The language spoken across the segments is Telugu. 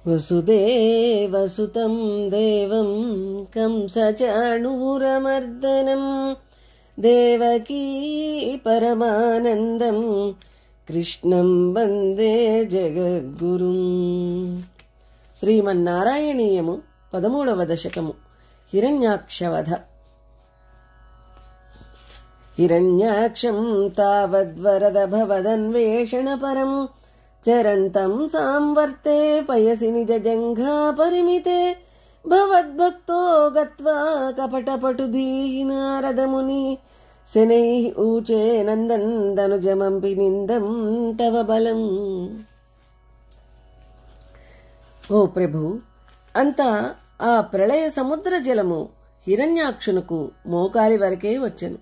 వసుదేవసుతం దేవం కంసచాణూరమర్దనం దేవకీ పరమానందం కృష్ణం వందే జగద్గురుం. శ్రీమన్నారాయణీయము 13వ దశకము. హిరణ్యాక్షవధ. హిరణ్యాక్షం తావద్వరద భవదన్వేషణ పరం చరంతం సాంవర్తే పయసి నిజ జంఘా పరిమితే భవద్భక్తో గత్వా కపటపటుధీః నారదముని శనైః ఊచే నందన్ ధనుజమంపి నిందం తవ బలం. ఓ ప్రభు, అంతా ఆ ప్రళయ సముద్ర జలము హిరణ్యాక్షునకు మోకాలి వరకే వచ్చెను.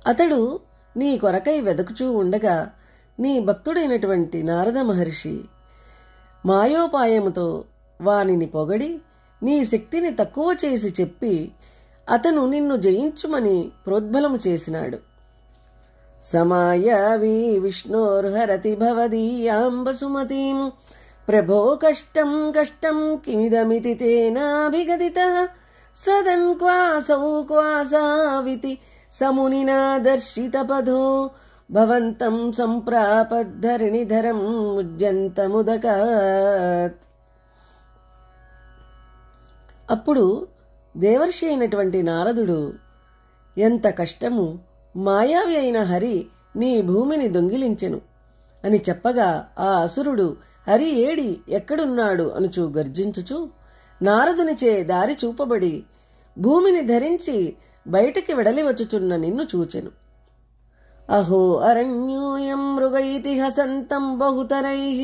అతడు నీ కొరకై వెదకుచూ ఉండగా నీ భక్తుడైనటువంటి నారద మహర్షి మాయోపాయముతో వానిని పొగడి నీ శక్తిని తక్కువ చేసి చెప్పి అతను నిన్ను జయించుమని ప్రోద్బలము చేసినాడు. సమాయావి విష్ణోర్హరతి భవదీయాం వసుమతీం ప్రభో కష్టం కష్టం కిమిదమితి తేనాభిగదితః సదన్ క్వాసౌ క్వాసావితి సమునినా దర్శితపదో భవంతం సంప్రాపద్ధరిణిధరం ముజ్జంతముదకాత్. అప్పుడు దేవర్షి అయినటువంటి నారదుడు, ఎంత కష్టము, మాయావి అయిన హరి నీ భూమిని దొంగిలించెను అని చెప్పగా ఆ అసురుడు హరి ఏడి ఎక్కడున్నాడు అనుచూ గర్జించుచు నారదునిచే దారి చూపబడి భూమిని ధరించి బయటికి వెడలివచ్చుచున్న నిన్ను చూచెను. అహో అరణ్యోయం మృగైతి హసంతం బహుతరైః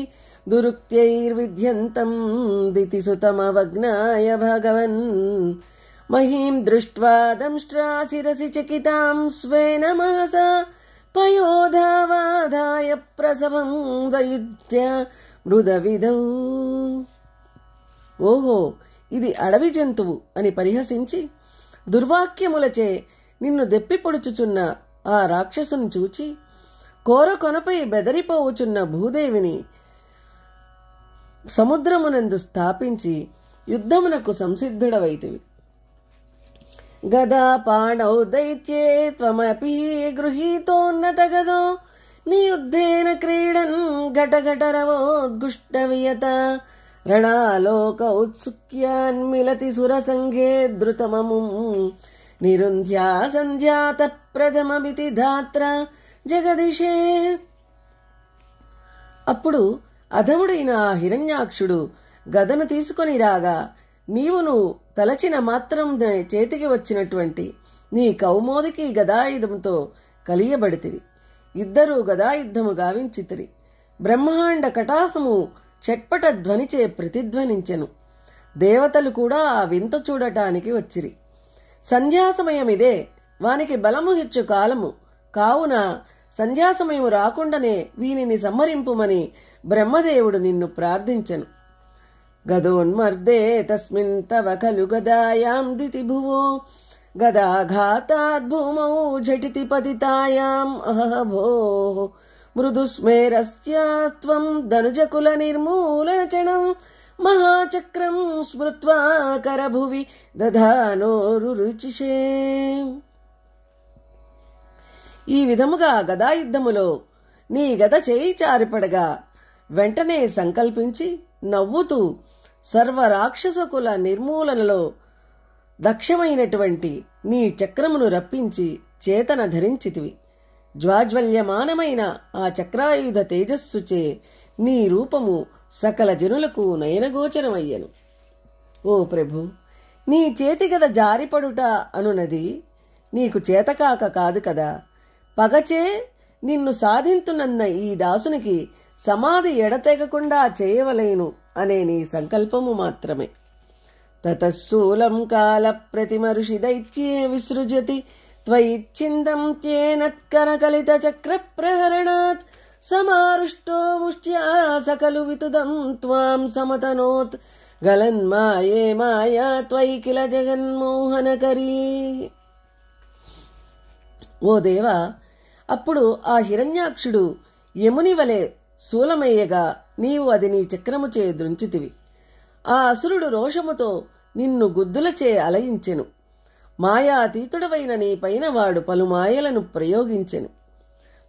దురుక్త్యైర్విధ్యంతం దితిసుతమవజ్ఞాయ భగవన్ మహీం దృష్ట్వా దంష్ట్రాశిరసి చకితాం స్వేన మహసా పయోధావాధాయ ప్రసవం దయుధ్య మృదవిధౌ. ఓహో, ఇది అడవి జంతువు అని పరిహసించి దుర్వాక్యములచే నిన్ను దెప్పిపొడుచుచున్న ఆ రాక్షసుని చూచి కోరకొనపై బెదరిపోవుచున్న భూదేవిని సముద్రమునందు స్థాపించి యుద్ధమునకు సంసిద్ధుడవైతివి. గదా పాణౌ దైత్యే త్వమపి గృహీతోన్నత గదో నియుద్ధేన క్రీడన్ ఘటఘటరవోద్గుష్ట వియత రణాలోక ఉత్సుక్యాన్మిలతి సురసంఘే ధృతమముం నిరుంధ్యా సంధ్యాత ప్రథమమితి ధాత్ర జగదిషే. అప్పుడు అధముడైన ఆ హిరణ్యాక్షుడు గదను తీసుకొని రాగా నీవును తలచిన మాత్రం చేతికి వచ్చినటువంటి నీ కౌమోదికి గదాయుధముతో కలియబడితివి. ఇద్దరూ గదాయుద్ధము గావించితిరి. బ్రహ్మాండ కటాహము చట్పట ధ్వనిచే ప్రతిధ్వనించెను. దేవతలు కూడా ఆ వింత చూడటానికి వచ్చిరి. సంధ్యాసమయమిదే, వానికి బలము హెచ్చు కాలము కావున సంధ్యాసమయము రాకుండానే వీనిని సంహరింపుమని బ్రహ్మదేవుడు నిన్ను ప్రార్థించెను. గదోన్మర్దే తస్మిన్ తవ ఖలు గదాయాం దితి భువో గదాఘాతాద్ భూమౌ ఝటితి పతితాయాం అహభో మృదుస్మేరస్యాత్వం ధనుజకుల నిర్మూలనచణం మహాచక్రం స్మృత్వా కరభువి దధానోరుచిషే. ఈ విధముగా గదాయుద్ధములో నీ గద చేయి చారిపడగా వెంటనే సంకల్పించి నవ్వుతూ సర్వరాక్షసకుల నిర్మూలనలో దక్షమైనటువంటి నీ చక్రమును రప్పించి చేతన ధరించితివి. జ్వాజ్వల్యమానమైన ఆ చక్రాయుధ తేజస్సుచే నీ రూపము సకల జనులకు నయనగోచరమయ్యను. ఓ ప్రభు, నీ చేతిగద జారిపడుట అనునది నీకు చేతకాక కాదు కదా. పగచే నిన్ను సాధింతునన్న ఈ దాసునికి సమాధి ఎడతెగకుండా చేయవలేను అనే నీ సంకల్పము మాత్రమే. తతఃశూలం కాల ప్రతిమరుషి దైత్యే విసృజతి త్వయిచ్ఛిందం త్యేనత్కరకలిత చక్ర ప్రహరణాత్ సమారుష్టో ముష్ట్యా సకలు వితుదం త్వాం సమతనోత్ గలన్మాయే మాయా త్వయి కిల జగన్మోహనకరీ. ఓ దేవా, అప్పుడు ఆ హిరణ్యాక్షుడు యముని వలె శూలమయ్యగా నీవు అది నీ చక్రముచే దృంచితివి. ఆ అసురుడు రోషముతో నిన్ను గుద్దులచే అలయించెను. మాయాతీతుడవైన నీ పైన వాడు పలు మాయలను ప్రయోగించెను.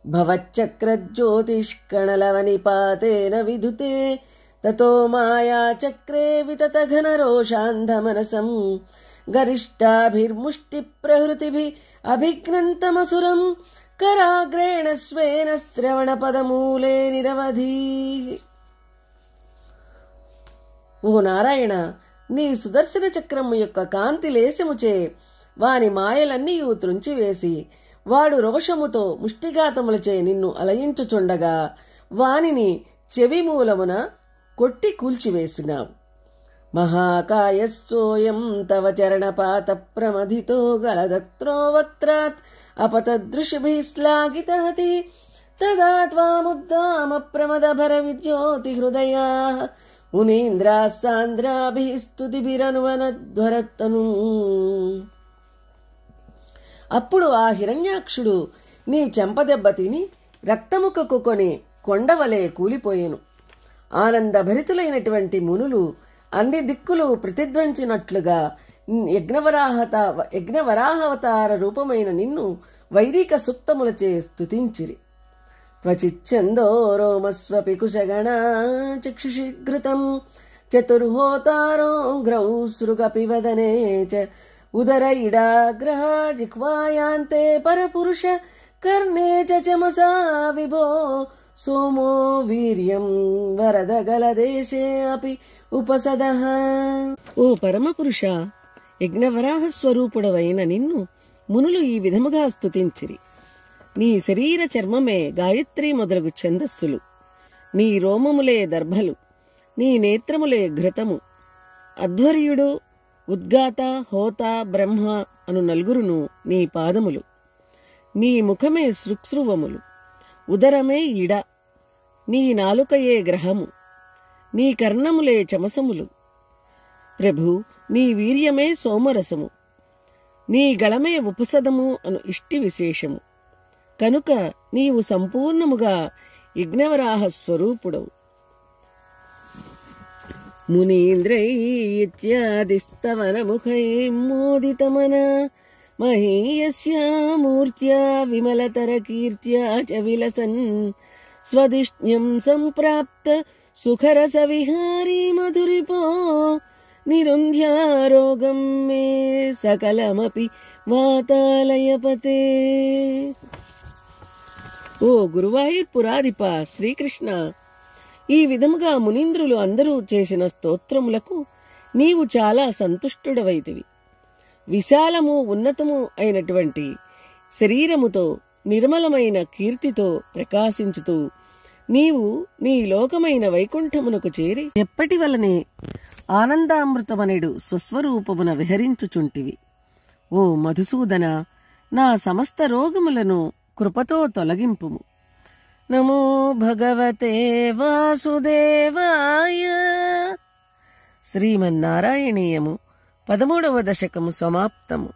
భవచ్చక్రజ్యోతిష్కణలవనిపాతేన విదుతే తతో మాయాచక్రే వితతఘన రోషాంధమనసం గరిష్టాభిర్ముష్టి ప్రహృతిభి అభిఘ్నంతమసురం కరాగ్రేణ స్వేన శ్రవణ పదమూలే నిరవధి. ఓ నారాయణ, నీ సుదర్శన చక్రము యొక్క కాంతి లేశముచే వాని మాయలన్నీయూ త్రుంచివేసి వాడు రోషముతో ముష్టిఘాతములచే నిన్ను అలయించుచుండగా వానిని చెవి మూలమున కొట్టి కూల్చివేసినావు. మహాకాయస్సోయం తవ చరణపాత ప్రమథితో గలదత్రోవక్త్రాత్ అపతదృషిభిః శ్లాఘితహతి తదా త్వాముద్దామ ప్రమదభర విద్యోతి హృదయా మునీంద్రాः సాంద్రాభిః స్తుతిభిరనువనధ్వరత్తను. అప్పుడు ఆ హిరణ్యాక్షుడు నీ చెంపదెబ్బ తిని రక్తము కక్కుకొని కొండవలే కూలిపోయెను. ఆనందభరితులైనటువంటి మునులు అన్ని దిక్కులు ప్రతిధ్వంచినట్లుగా యజ్ఞవరాహవతార రూపమైన నిన్ను వైదిక సూక్తములచే స్తుతించిరి. త్వచిచ్ఛందో రోమస్వపి కుశగణా చక్షుషిఘృతం చతుర్హోతారోగ్రౌ సృగపి వదనే చ ఉదర ఇడాగ్రహ జిహ్వాయాంతే పరపురుష కర్ణే చ చమసా విభో సోమో వీర్యం వరద గలదేశే అపి ఉపసదః. ఓ పరమపురుష, యజ్ఞవరాహ స్వరూపుడవైన నిన్ను మునులు ఈ విధముగా స్తుతించిరి. నీ శరీర చర్మమే గాయత్రి మొదలగు ఛందస్సులు, నీ రోమములే దర్భలు, నీ నేత్రములే ఘృతము. అధ్వర్యుడు, ఉద్గాత, హోత, బ్రహ్మ అను నలుగురును నీ పాదములు. నీ ముఖమే శృక్స్రువములు, ఉదరమే ఇడ, నీ నాలుకయే గ్రహము, నీ కర్ణములే చమసములు. ప్రభు, నీ వీర్యమే సోమరసము, నీ గళమే ఉపసదము అను ఇష్టి విశేషము. కనుక నీవు సంపూర్ణముగా యజ్ఞవరాహ స్వరూపుడవు. మునీంద్రైత్యాదిస్తవనముఖై మోదితమన మహీయస్యా మూర్త్యా విమలతర కీర్త్యా చ విలసన్ స్వదిష్ణ్యం సంప్రాప్త సుఖరస విహారీ మధురిపో నిరుంధ్యారోగం మే సకలమపి వాతాలయపతే. ఓ గురువాయూర్పురాధిప శ్రీకృష్ణ, ఈ విధముగా మునీంద్రులు అందరూ చేసిన స్తోత్రములకు నీవు చాలా సంతుష్టుడవైతివి. విశాలము ఉన్నతము అయినటువంటి శరీరముతో నిర్మలమైన కీర్తితో ప్రకాశించుతూ నీవు నీ లోకమైన వైకుంఠమునకు చేరి ఎప్పటి వలనే ఆనందామృతమనెడు స్వస్వరూపమున విహరించుచుంటివి. ఓ మధుసూదన, నా సమస్త రోగములను కృపతో తొలగింపుము. నమో భగవతే వాసుదేవాయ. శ్రీమన్నారాయణీయము 13వ దశకము సమాప్తము.